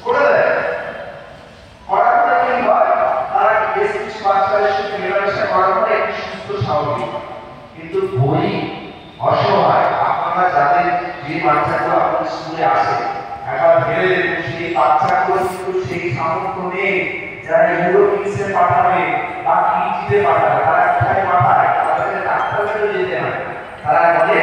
করে দেয়। করার পরে কি হয়, তারা বেশ কিছু বাচ্চাদের সাথে মেলামেশা করার পরে একটু সুস্থ স্বাভাবিক। কিন্তু গরিব অসহায় আপনারা যাদের যে বাচ্চাগুলো আপনাদের স্কুলে আসে, একবার ভেবে দেখুন সেই বাচ্চাগুলো কিন্তু সেই সামর্থ্য নেই যারা ইউরোপিক্সে পাঠাবে বা কিডজিতে পাঠাবে। তারা কোথায় পাঠায়? তাদের ডাক্তারকে যেতে হয়। তারা বলে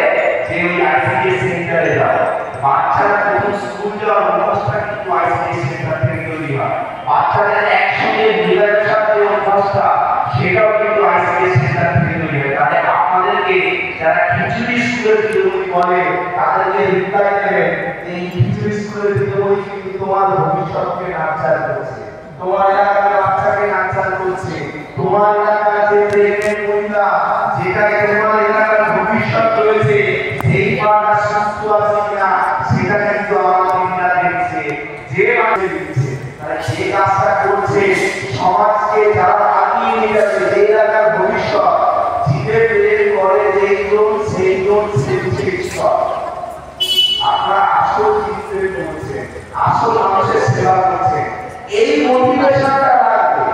যে ওই আইসিডিএস সেন্টারে যাও। বাচ্চারা যখন স্কুল যাওয়ার অবস্থা কিন্তু আইসিডিএস সেন্টার থেকে তৈরি হয়। বাচ্চাদের একসঙ্গে মেলামেশার যে অভ্যাসটা সেটাও কিন্তু আইসিডিএস সেন্টার থেকে তৈরি হয়। তাহলে আপনাদেরকে যারা খিচুড়ি স্কুলের দিদিমণি বলে তাদেরকে রিপ্লাই দেবেন যে এই খিচুড়ি স্কুলের দিদিমণি কিন্তু তোমার ভবিষ্যৎকে নার্চার করছে, তোমার এলাকার বাচ্চাকে নার্চার করছে, তোমার এলাকার যে প্রেগনেন্ট মহিলা যেটাকে তোমার এলাকার ভবিষ্যৎ রয়েছে সেই মাটা সুস্থ আছে কিনা সেটা কিন্তু আমাদের দেখছে, যে মাকে দিচ্ছে। তাহলে যে কাজটা করছে সমাজকে যারা আগিয়ে নিয়ে যাচ্ছে, যে এলাকার ভবিষ্যৎ জিতে বের করে যেইজন সেইজন শ্রেষ্ঠ। আপনারা আসল চিন্তা করছেন, আসল মানুষের সেবা করছেন, এই মোটিভেশনটা লাগবে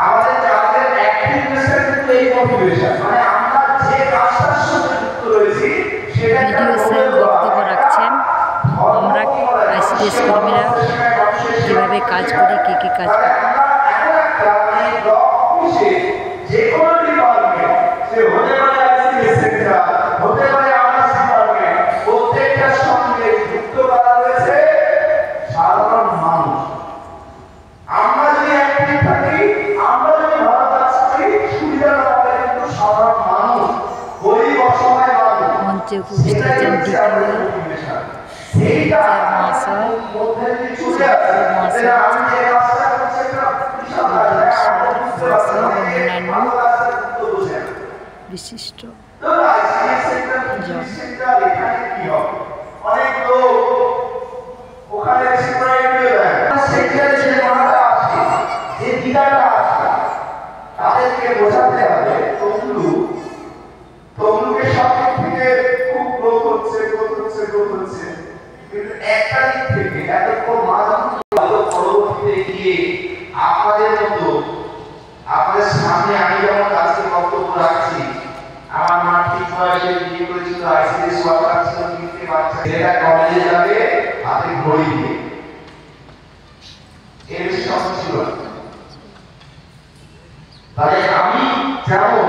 আমাদের। কাজের অ্যাক্টিভনেসের কিন্তু এই মোটিভেশন, মানে আমরা যে কাজটার সাথে যুক্ত রয়েছি সেটা ভিডিওতে বক্তব্য রাখছেন। আমরা আইসিডিএস কর্মীরা কিভাবে কাজ করি, কি কি কাজ করি। যে কোনো ডিপার্টমেন্ট, সে হতে পারে আইসিডিএস সেন্টার, হতে পারে আর্টস ডিপার্টমেন্ট, প্রত্যেকটার সঙ্গে যুক্ত করা রয়েছে সাধারণ মানুষ। আমরা যদি অ্যাক্টিভ থাকি, আমরা যদি ভালো কাজ করি, সুবিধাটা পাবে কিন্তু সাধারণ মানুষ, গরিব অসহায় মানুষ। মঞ্চে উপস্থিত আছেন ডিপিও মহাশয়, অন্যান্য বিশিষ্ট অনেক লোক ওখানে যে দিদাটা আছে তাদেরকে বোঝাতে হবে তমলুকে সব দিক থেকে খুব গ্রোথ হচ্ছে। কিন্তু একটা দিক থেকে এতক্ষণ পরবর্তীতে গিয়ে আপনাদের মতো আপনাদের সামনে আমি যেমন আজকে বক্তব্য রাখছি, আমার মা ঠিক বয়সে বিয়ে করেছিল, আইসিডিএস ওয়ার্কার ছিল, তিনটে বাচ্চা, ছেলেরা কলেজে যাবে হাতে ঘড়ি দিয়ে, এর সব ছিল। তাই আমি যেমন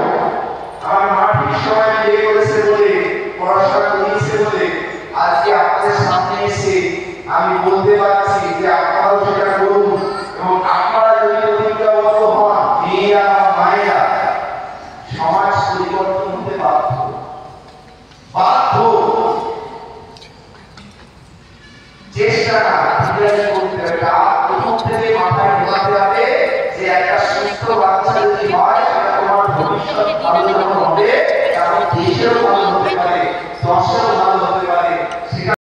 আমার মা ঠিক সময় বিয়ে করেছে বলে, পড়াশোনা করিয়েছে বলে আজকে আপনাদের সামনে এসে আমি বলতে পারছি যে আপনারাও সেটা করুন। এবং আপনারা যদি প্রতিজ্ঞাবদ্ধ হন, মেয়েরা বা মায়েরা, সমাজ পরিবর্তন হতে বাধ্য। চেষ্টা করতে হবে, প্রথম থেকে মাথায় ঢোকাতে হবে যে একটা সুস্থ